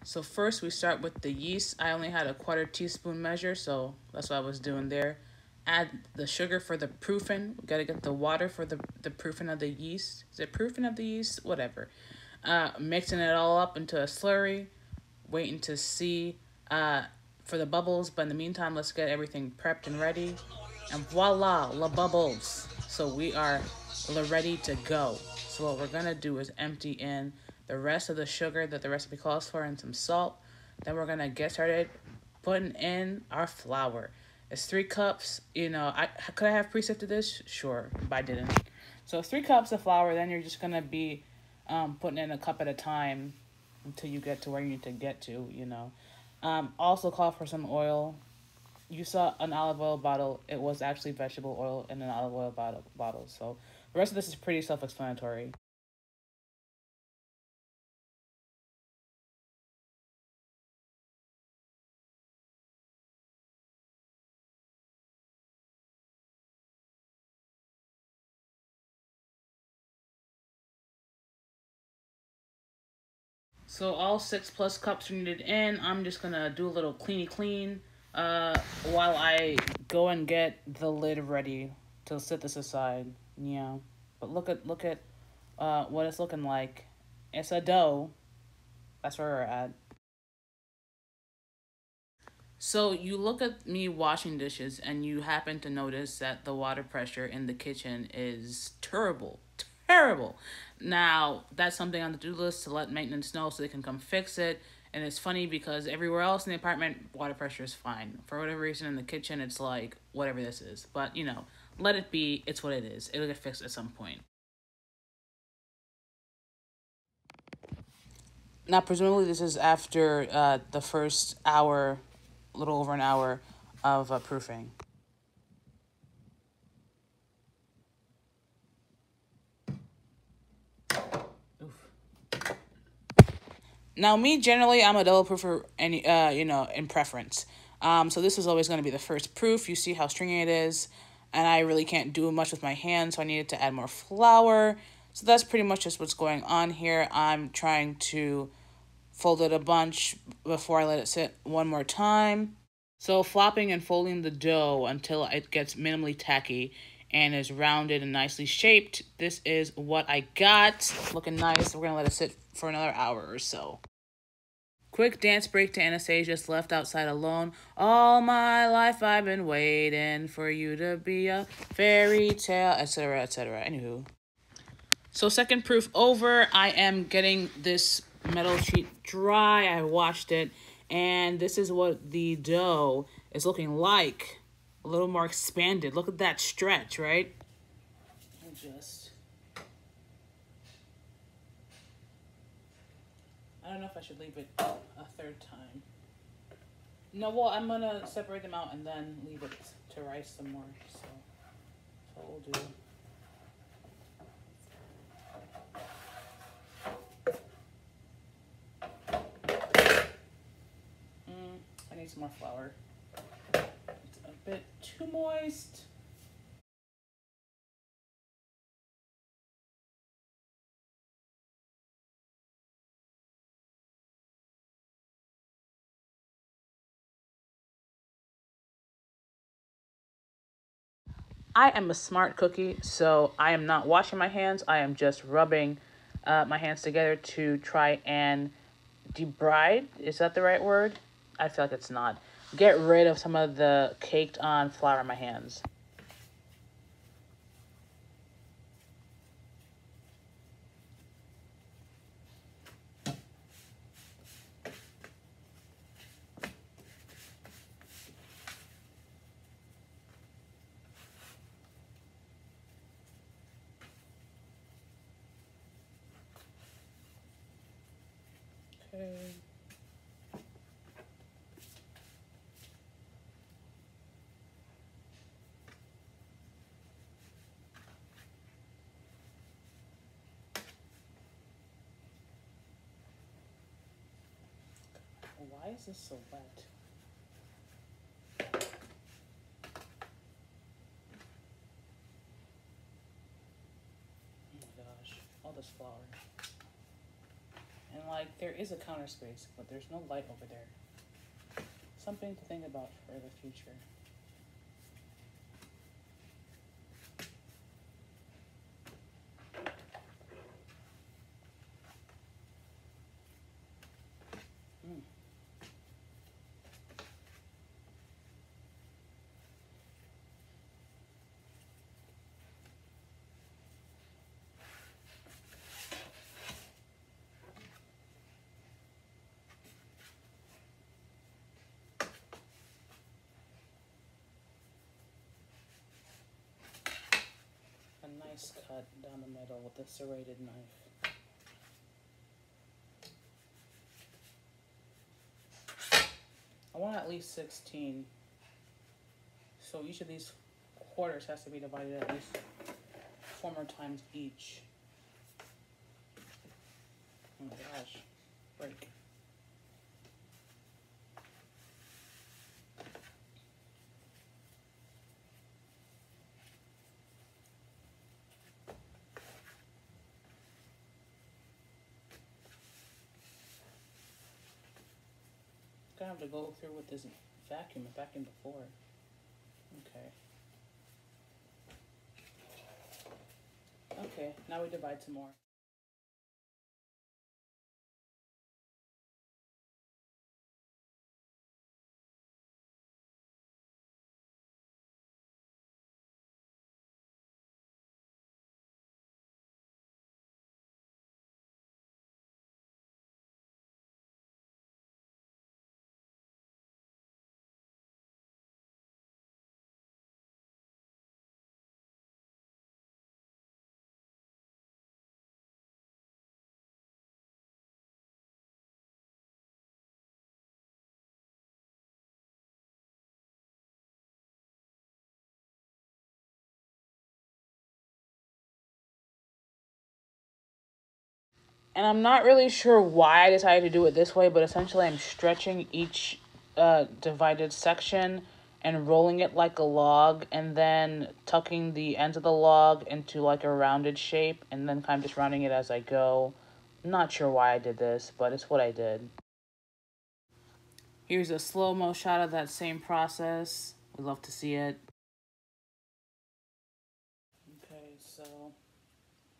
So first we start with the yeast. I only had a 1/4 teaspoon measure, so that's what I was doing there. Add the sugar for the proofing. We gotta get the water for the proofing of the yeast. Is it proofing of the yeast? Whatever. Mixing it all up into a slurry. Waiting to see for the bubbles. But in the meantime, let's get everything prepped and ready. And voila, la bubbles. So we are ready to go. So what we're gonna do is empty in the rest of the sugar that the recipe calls for and some salt. Then we're gonna get started putting in our flour. It's 3 cups. You know, could I have pre-sifted this? Sure, but I didn't. So 3 cups of flour. Then you're just gonna be putting in a cup at a time until you get to where you need to get to. You know. Also call for some oil. You saw an olive oil bottle. It was actually vegetable oil in an olive oil bottle. So the rest of this is pretty self-explanatory. So all 6+ cups are needed in. I'm just gonna do a little cleany clean while I go and get the lid ready to set this aside. Yeah. But look at what it's looking like. It's a dough. That's where we're at. So you look at me washing dishes and you happen to notice that the water pressure in the kitchen is terrible. Terrible. Now, that's something on the to-do list to let maintenance know so they can come fix it. And it's funny because everywhere else in the apartment, water pressure is fine. For whatever reason in the kitchen, it's like, whatever this is. But, you know, let it be. It's what it is. It'll get fixed at some point. Now, presumably this is after the first hour, a little over an hour of proofing. Now, me generally, I'm a double proofer, any you know, in preference. So this is always going to be the first proof. You see how stringy it is, and I really can't do much with my hands, so I needed to add more flour. So that's pretty much just what's going on here. I'm trying to fold it a bunch before I let it sit one more time. So flopping and folding the dough until it gets minimally tacky and is rounded and nicely shaped. This is what I got. Looking nice. We're going to let it sit for another hour or so. Quick dance break to Anastasia's Left Outside Alone. All my life I've been waiting for you to be a fairy tale, etc., etc. Anywho. So second proof over. I am getting this metal sheet dry. I washed it. And this is what the dough is looking like. A little more expanded. Look at that stretch, right? I don't know if I should leave it a third time. No, well, I'm going to separate them out and then leave it to rise some more. So that's what we'll do. I need some more flour. It's a bit too moist. I am a smart cookie, so I am not washing my hands. I am just rubbing my hands together to try and debride. Is that the right word? I feel like it's not. Get rid of some of the caked on flour in my hands. Okay. Why is this so wet? Oh my gosh, all this flour. And like like there is a counter space, but there's no light over there. Something to think about for the future. Nice cut down the middle with a serrated knife. I want at least 16. So each of these quarters has to be divided at least 4 more times each. Oh my gosh, break. I have to go through with this vacuum. I vacuumed before. Okay. Okay, now we divide some more. And I'm not really sure why I decided to do it this way, but essentially I'm stretching each divided section and rolling it like a log, and then tucking the ends of the log into like a rounded shape, and then kind of just rounding it as I go. I'm not sure why I did this, but it's what I did. Here's a slow-mo shot of that same process. We'd love to see it. Okay, so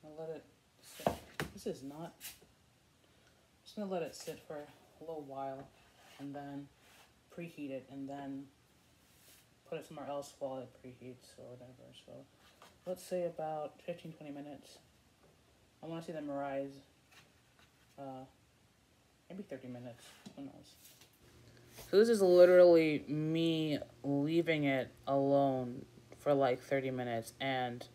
I'll let it sit. This is not... I'm just gonna let it sit for a little while and then preheat it and then put it somewhere else while it preheats or whatever. So let's say about 15-20 minutes. I want to see them rise. Maybe 30 minutes. Who knows? So this is literally me leaving it alone for like 30 minutes, and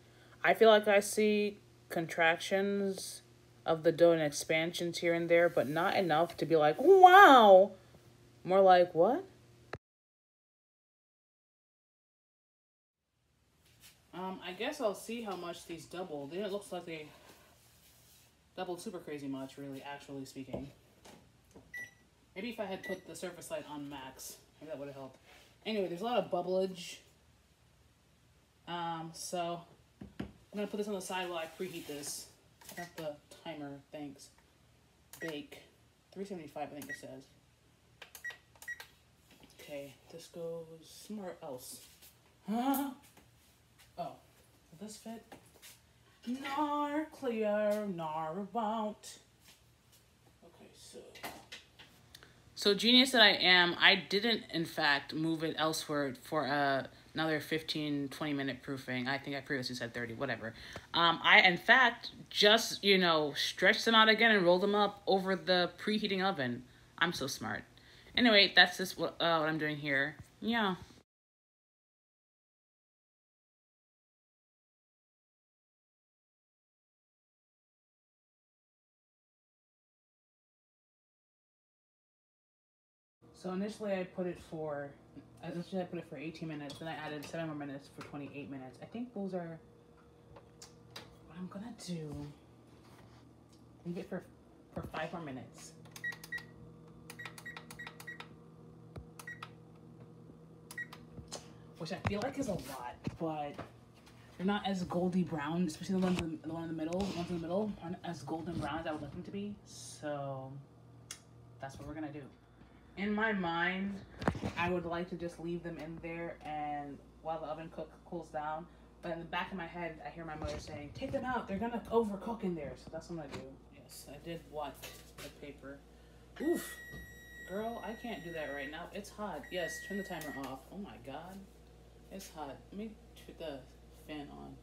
I feel like I see contractions of the dough and expansions here and there, but not enough to be like, wow! More like, what? I guess I'll see how much these doubled. It looks like they doubled super crazy much, really, actually speaking. Maybe if I had put the surface light on max, maybe that would have helped. Anyway, there's a lot of bubblage. So I'm gonna put this on the side while I preheat this. Got the timer, thanks. Bake. 375, I think it says. Okay, this goes somewhere else. Huh? Oh, will this fit? Nor clear, nor won't. Okay, so genius that I am, I didn't, in fact, move it elsewhere for another 15-20 minute proofing. I think I previously said 30, whatever. I, in fact, just, stretched them out again and rolled them up over the preheating oven. I'm so smart. Anyway, that's just what I'm doing here. Yeah. So initially I put it for 18 minutes, then I added 7 more minutes for 28 minutes. I think those are what I'm gonna do. Leave it for 5 more minutes. Which I feel like is a lot, but they're not as goldy brown, especially the one in the middle. The ones in the middle aren't as golden brown as I would like them to be. So that's what we're gonna do. In my mind, I would like to just leave them in there and while the oven cools down. But in the back of my head, I hear my mother saying, "Take them out. They're gonna overcook in there." So that's what I'm gonna do. Yes, I did what? The paper. Oof, girl, I can't do that right now. It's hot. Yes, turn the timer off. Oh my God, it's hot. Let me turn the fan on.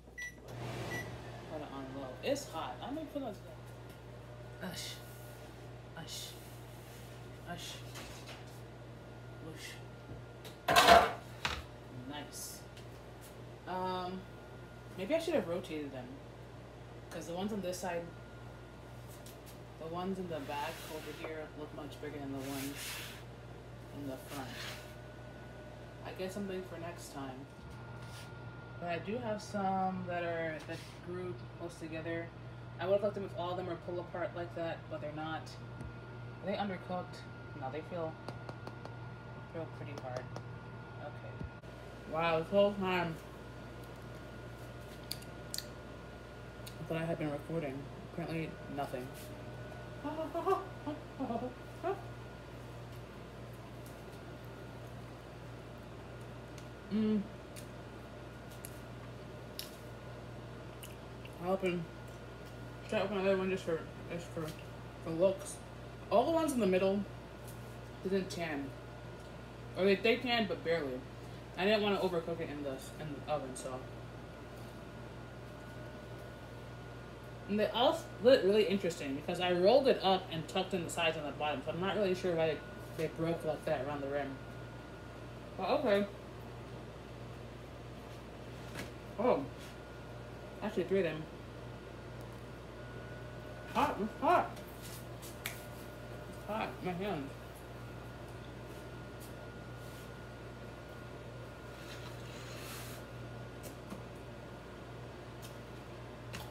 Put it on low. It's hot. I'm gonna put it on. Ush, ush, ush. Whoosh. Nice. Maybe I should have rotated them, because the ones on this side, the ones in the back over here look much bigger than the ones in the front. I guess something for next time. But I do have some that grew close together. I would have left them if all of them were pull apart like that, but they're not. Are they undercooked? No, they feel pretty hard. Okay. Wow, this whole time I thought I had been recording. Apparently nothing. I'll try to open another one just for looks. All the ones in the middle didn't tan. Or they can, but barely. I didn't want to overcook it in the oven, so. And they all split really interesting because I rolled it up and tucked in the sides and the bottom, so I'm not really sure why they broke like that around the rim. But okay. Oh, actually 3 of them. Hot, it's hot. It's hot, my hands.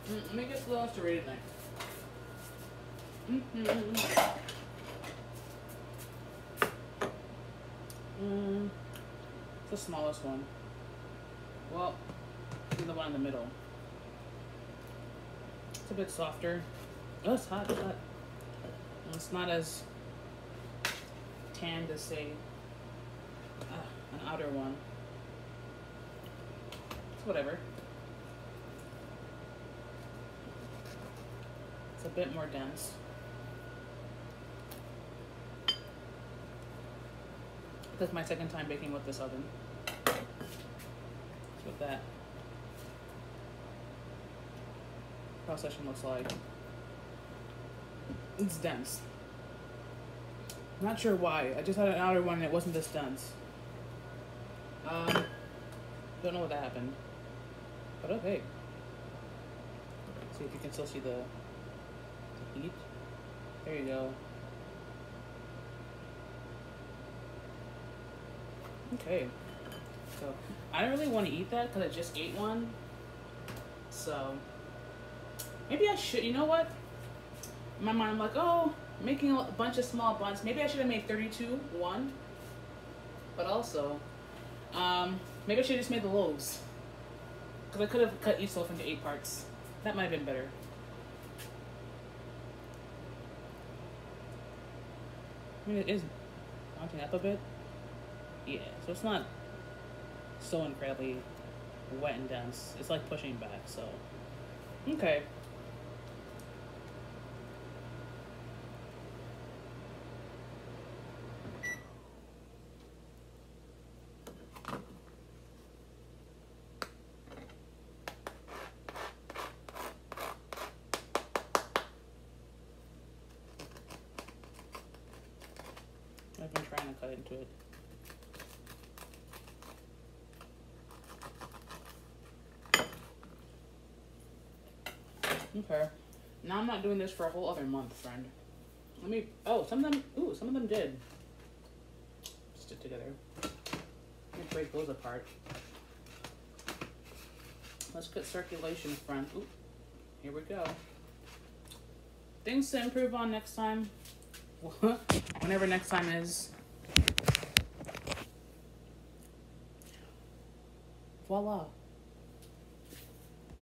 Let me get the last serrated knife. It's the smallest one. Well, the one in the middle. It's a bit softer. Oh, it's hot, it's hot. And it's not as tanned as, say, an outer one. It's whatever. It's a bit more dense. That's my second time baking with this oven. That's what that cross-section looks like. It's dense. Not sure why. I just had an outer one and it wasn't this dense. Don't know what that happened. But okay. See if you can still see the heat. There you go. Okay. So I don't really want to eat that because I just ate one. So maybe I should. You know what? In my mind, I'm like, oh, making a bunch of small buns. Maybe I should have made 32, one. But also, maybe I should have just made the loaves. Because I could have cut each loaf into 8 parts. That might have been better. I mean, it is mounting up a bit. Yeah, so it's not so incredibly wet and dense. It's like pushing back, so. Okay. I've been trying to cut into it. Okay. Now I'm not doing this for a whole other month, friend. Let me, oh, some of them did stick together. Let me break those apart. Let's get circulation, friend. Ooh, here we go. Things to improve on next time. Whenever next time is. Voila.